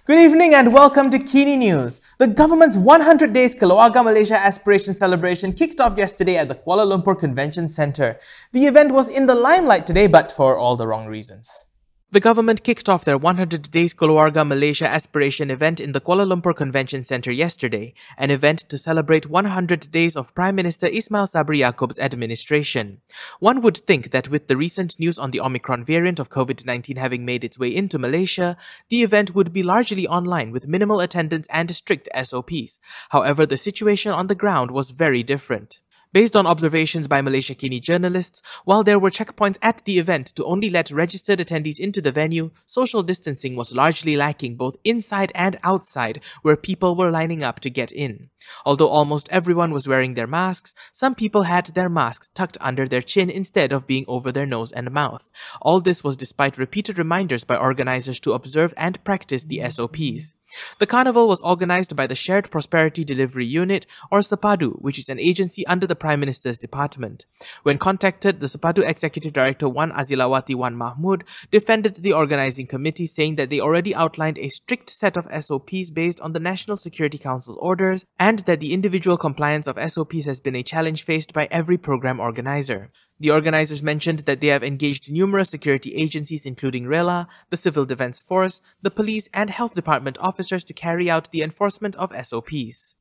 Good evening and welcome to KiniNews. The government's 100 Days Keluarga Malaysia Aspiration celebration kicked off yesterday at the Kuala Lumpur Convention Centre. The event was in the limelight today, but for all the wrong reasons. The government kicked off their 100 Days Keluarga Malaysia Aspiration event in the Kuala Lumpur Convention Centre yesterday, an event to celebrate 100 days of Prime Minister Ismail Sabri Yaakob's administration. One would think that with the recent news on the Omicron variant of COVID-19 having made its way into Malaysia, the event would be largely online with minimal attendance and strict SOPs. However, the situation on the ground was very different. Based on observations by Malaysia Kini journalists, while there were checkpoints at the event to only let registered attendees into the venue, social distancing was largely lacking both inside and outside, where people were lining up to get in. Although almost everyone was wearing their masks, some people had their masks tucked under their chin instead of being over their nose and mouth. All this was despite repeated reminders by organizers to observe and practice the SOPs. The carnival was organized by the Shared Prosperity Delivery Unit, or SEPADU, which is an agency under the Prime Minister's department. When contacted, the SEPADU Executive Director Wan Azilawati Wan Mahmud defended the organizing committee, saying that they already outlined a strict set of SOPs based on the National Security Council's orders, and that the individual compliance of SOPs has been a challenge faced by every program organizer. The organizers mentioned that they have engaged numerous security agencies including RELA, the Civil Defence Force, the police and health department officers to carry out the enforcement of SOPs.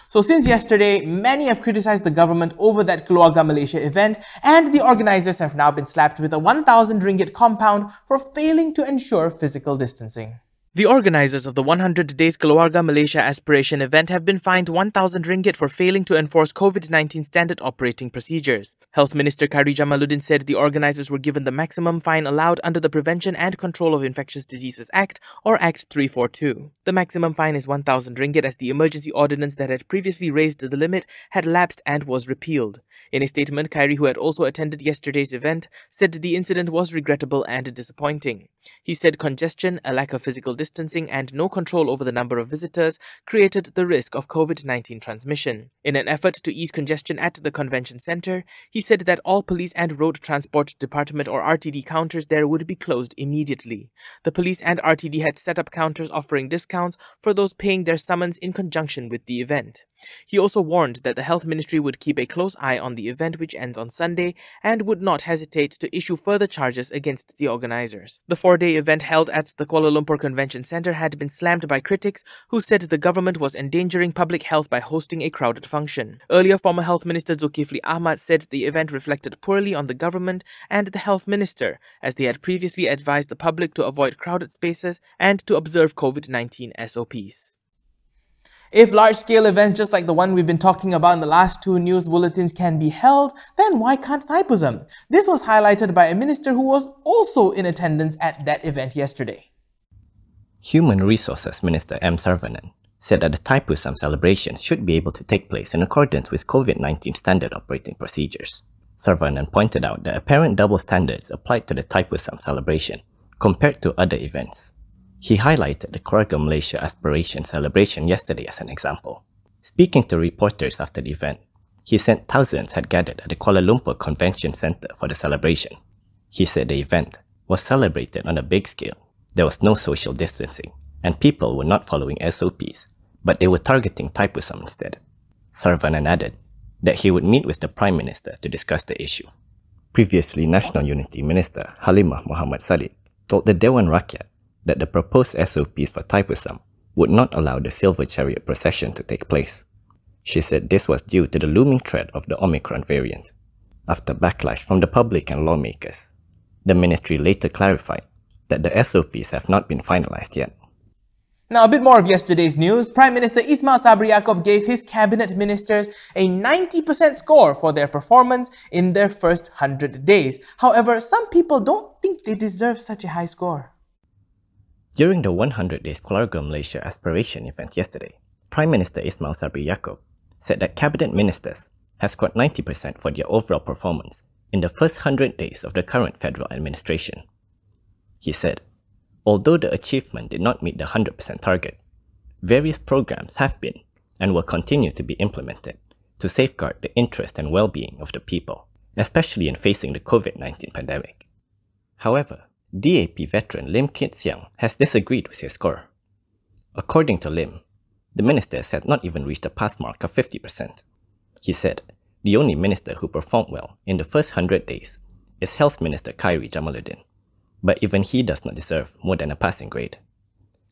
So since yesterday, many have criticized the government over that Keluarga Malaysia event, and the organizers have now been slapped with a 1,000 ringgit compound for failing to ensure physical distancing. The organizers of the 100 Days Keluarga Malaysia Aspiration event have been fined 1,000 ringgit for failing to enforce COVID-19 standard operating procedures. Health Minister Khairy Jamaluddin said the organizers were given the maximum fine allowed under the Prevention and Control of Infectious Diseases Act, or Act 342. The maximum fine is 1,000 ringgit as the emergency ordinance that had previously raised the limit had lapsed and was repealed. In a statement, Khairy, who had also attended yesterday's event, said the incident was regrettable and disappointing. He said congestion, a lack of physical distancing and no control over the number of visitors created the risk of COVID-19 transmission. In an effort to ease congestion at the convention centre, he said that all police and road transport department or RTD counters there would be closed immediately. The police and RTD had set up counters offering discounts for those paying their summons in conjunction with the event. He also warned that the Health Ministry would keep a close eye on the event, which ends on Sunday, and would not hesitate to issue further charges against the organizers. The four-day event held at the Kuala Lumpur Convention Centre had been slammed by critics who said the government was endangering public health by hosting a crowded function. Earlier, former Health Minister Zulkifli Ahmad said the event reflected poorly on the government and the Health Minister, as they had previously advised the public to avoid crowded spaces and to observe COVID-19 SOPs. If large-scale events just like the one we've been talking about in the last two news bulletins can be held, then why can't Thaipusam? This was highlighted by a minister who was also in attendance at that event yesterday. Human Resources Minister M. Saravanan said that the Thaipusam celebration should be able to take place in accordance with COVID-19 standard operating procedures. Saravanan pointed out that apparent double standards applied to the Thaipusam celebration compared to other events. He highlighted the Keluarga Malaysia Aspiration celebration yesterday as an example. Speaking to reporters after the event, he said thousands had gathered at the Kuala Lumpur Convention Centre for the celebration. He said the event was celebrated on a big scale. There was no social distancing, and people were not following SOPs, but they were targeting Thaipusam instead. Saravanan added that he would meet with the Prime Minister to discuss the issue. Previously, National Unity Minister Halimah Muhammad Sadiq told the Dewan Rakyat that the proposed SOPs for Thaipusam would not allow the Silver Chariot procession to take place. She said this was due to the looming threat of the Omicron variant. After backlash from the public and lawmakers, the ministry later clarified that the SOPs have not been finalized yet. Now, a bit more of yesterday's news. Prime Minister Ismail Sabri Yaakob gave his cabinet ministers a 90% score for their performance in their first 100 days. However, some people don't think they deserve such a high score. During the 100 Days Keluarga Malaysia Aspiration event yesterday, Prime Minister Ismail Sabri Yaakob said that cabinet ministers have scored 90% for their overall performance in the first 100 days of the current federal administration. He said, although the achievement did not meet the 100% target, various programs have been and will continue to be implemented to safeguard the interest and well-being of the people, especially in facing the COVID-19 pandemic. However, DAP veteran Lim Kit Siang has disagreed with his score. According to Lim, the ministers had not even reached the pass mark of 50%. He said the only minister who performed well in the first 100 days is Health Minister Khairy Jamaluddin, but even he does not deserve more than a passing grade.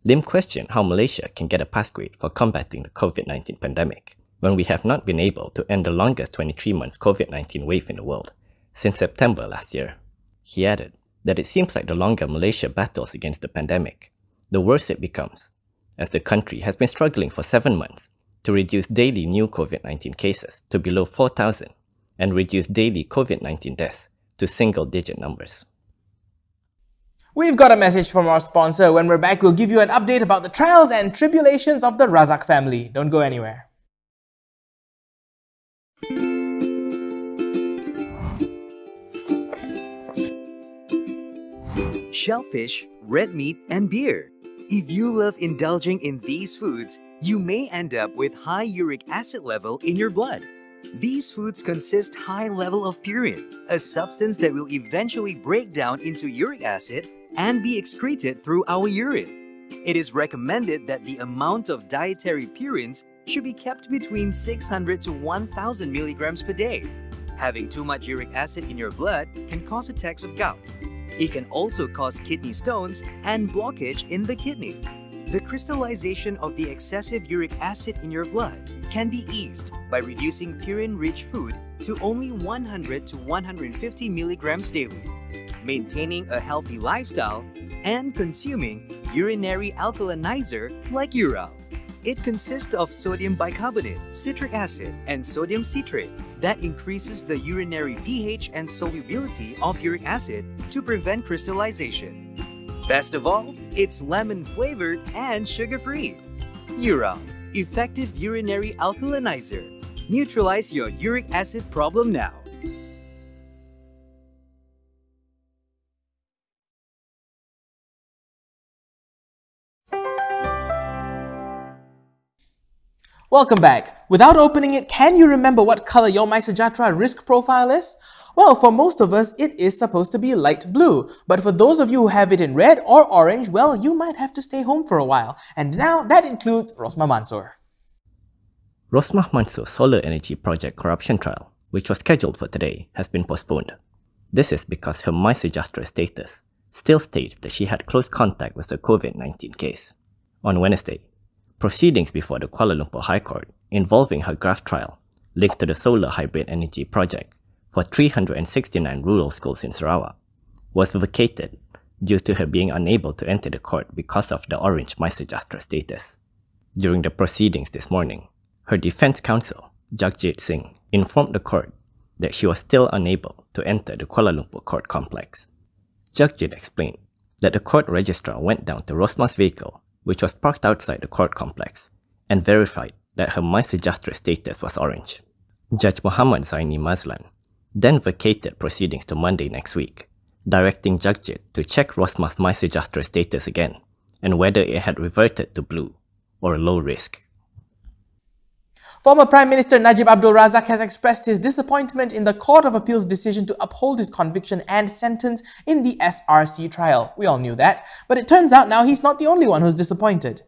Lim questioned how Malaysia can get a pass grade for combating the COVID-19 pandemic when we have not been able to end the longest 23 months COVID-19 wave in the world since September last year. He added that it seems like the longer Malaysia battles against the pandemic, the worse it becomes, as the country has been struggling for 7 months to reduce daily new COVID-19 cases to below 4,000 and reduce daily COVID-19 deaths to single-digit numbers. We've got a message from our sponsor. When we're back, we'll give you an update about the trials and tribulations of the Razak family. Don't go anywhere. Shellfish, red meat, and beer. If you love indulging in these foods, you may end up with high uric acid level in your blood. These foods consist high level of purine, a substance that will eventually break down into uric acid and be excreted through our urine. It is recommended that the amount of dietary purines should be kept between 600 to 1000 milligrams per day. Having too much uric acid in your blood can cause attacks of gout. It can also cause kidney stones and blockage in the kidney. The crystallization of the excessive uric acid in your blood can be eased by reducing purine-rich food to only 100 to 150 milligrams daily, maintaining a healthy lifestyle, and consuming urinary alkalinizer like Ural. It consists of sodium bicarbonate, citric acid, and sodium citrate that increases the urinary pH and solubility of uric acid to prevent crystallization. Best of all, it's lemon-flavored and sugar-free. Ural, effective urinary alkalinizer. Neutralize your uric acid problem now. Welcome back. Without opening it, can you remember what color your MySejahtera risk profile is? Well, for most of us, it is supposed to be light blue. But for those of you who have it in red or orange, well, you might have to stay home for a while. And now that includes Rosmah Mansor. Rosmah Mansur's solar energy project corruption trial, which was scheduled for today, has been postponed. This is because her MySejahtera status still states that she had close contact with the COVID-19 case. On Wednesday, proceedings before the Kuala Lumpur High Court involving her graft trial linked to the solar hybrid energy project for 369 rural schools in Sarawak was vacated due to her being unable to enter the court because of the orange MySejahtera status. During the proceedings this morning, her defense counsel, Jagjit Singh, informed the court that she was still unable to enter the Kuala Lumpur court complex. Jagjit explained that the court registrar went down to Rosmah's vehicle, which was parked outside the court complex, and verified that her MySejahtera status was orange. Judge Muhammad Zaini Mazlan then vacated proceedings to Monday next week, directing Jagjit to check Rosmah's MySejahtera status again and whether it had reverted to blue or low risk. Former Prime Minister Najib Abdul Razak has expressed his disappointment in the Court of Appeal's decision to uphold his conviction and sentence in the SRC trial. We all knew that, but it turns out now he's not the only one who's disappointed.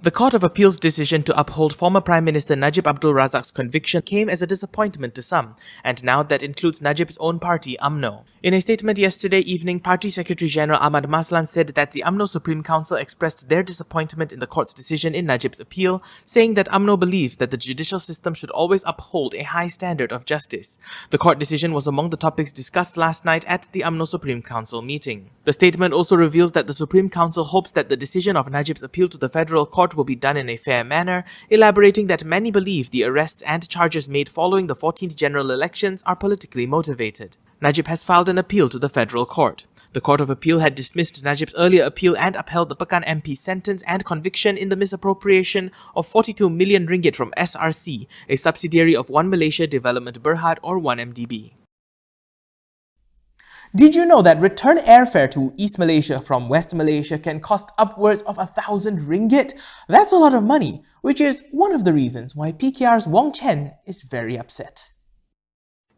The Court of Appeal's decision to uphold former Prime Minister Najib Abdul Razak's conviction came as a disappointment to some, and now that includes Najib's own party, UMNO. In a statement yesterday evening, Party Secretary General Ahmad Maslan said that the UMNO Supreme Council expressed their disappointment in the court's decision in Najib's appeal, saying that UMNO believes that the judicial system should always uphold a high standard of justice. The court decision was among the topics discussed last night at the UMNO Supreme Council meeting. The statement also reveals that the Supreme Council hopes that the decision of Najib's appeal to the Federal Court will be done in a fair manner, elaborating that many believe the arrests and charges made following the 14th general elections are politically motivated. Najib has filed an appeal to the Federal Court. The Court of Appeal had dismissed Najib's earlier appeal and upheld the Pekan MP's sentence and conviction in the misappropriation of 42 million ringgit from SRC, a subsidiary of One Malaysia Development Berhad or 1MDB. Did you know that return airfare to East Malaysia from West Malaysia can cost upwards of 1,000 ringgit? That's a lot of money, which is one of the reasons why PKR's Wong Chen is very upset.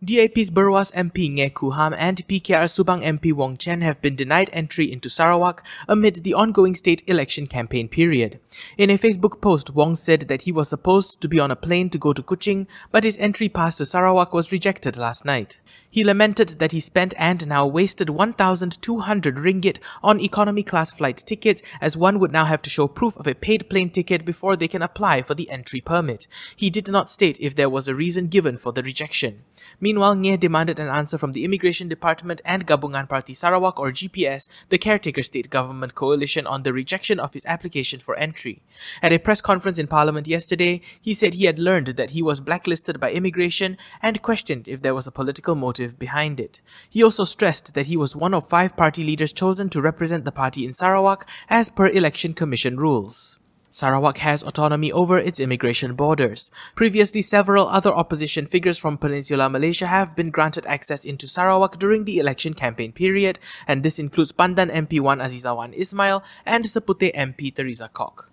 DAP's Berwas MP Nge Kuham and PKR Subang MP Wong Chen have been denied entry into Sarawak amid the ongoing state election campaign period. In a Facebook post, Wong said that he was supposed to be on a plane to go to Kuching, but his entry pass to Sarawak was rejected last night. He lamented that he spent and now wasted 1,200 ringgit on economy class flight tickets, as one would now have to show proof of a paid plane ticket before they can apply for the entry permit. He did not state if there was a reason given for the rejection. Meanwhile, Nge demanded an answer from the Immigration Department and Gabungan Parti Sarawak or GPS, the caretaker state government coalition, on the rejection of his application for entry. At a press conference in Parliament yesterday, he said he had learned that he was blacklisted by immigration and questioned if there was a political motive behind it. He also stressed that he was one of 5 party leaders chosen to represent the party in Sarawak as per Election Commission rules. Sarawak has autonomy over its immigration borders. Previously, several other opposition figures from Peninsular Malaysia have been granted access into Sarawak during the election campaign period, and this includes Pandan MP Wan Azizawan Ismail and Seputeh MP Teresa Kok.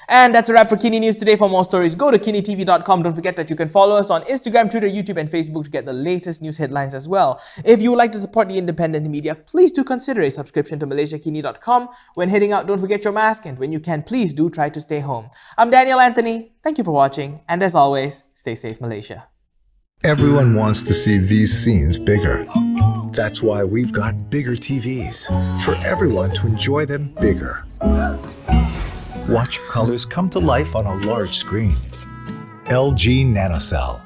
And that's a wrap for Kini News today. For more stories, go to KiniTV.com. Don't forget that you can follow us on Instagram, Twitter, YouTube and Facebook to get the latest news headlines as well. If you would like to support the independent media, please do consider a subscription to MalaysiaKini.com. When heading out, don't forget your mask, and when you can, please do try to stay home. I'm Daniel Anthony. Thank you for watching, and as always, stay safe, Malaysia. Everyone wants to see these scenes bigger. That's why we've got bigger TVs, for everyone to enjoy them bigger. Watch colors come to life on a large screen. LG NanoCell.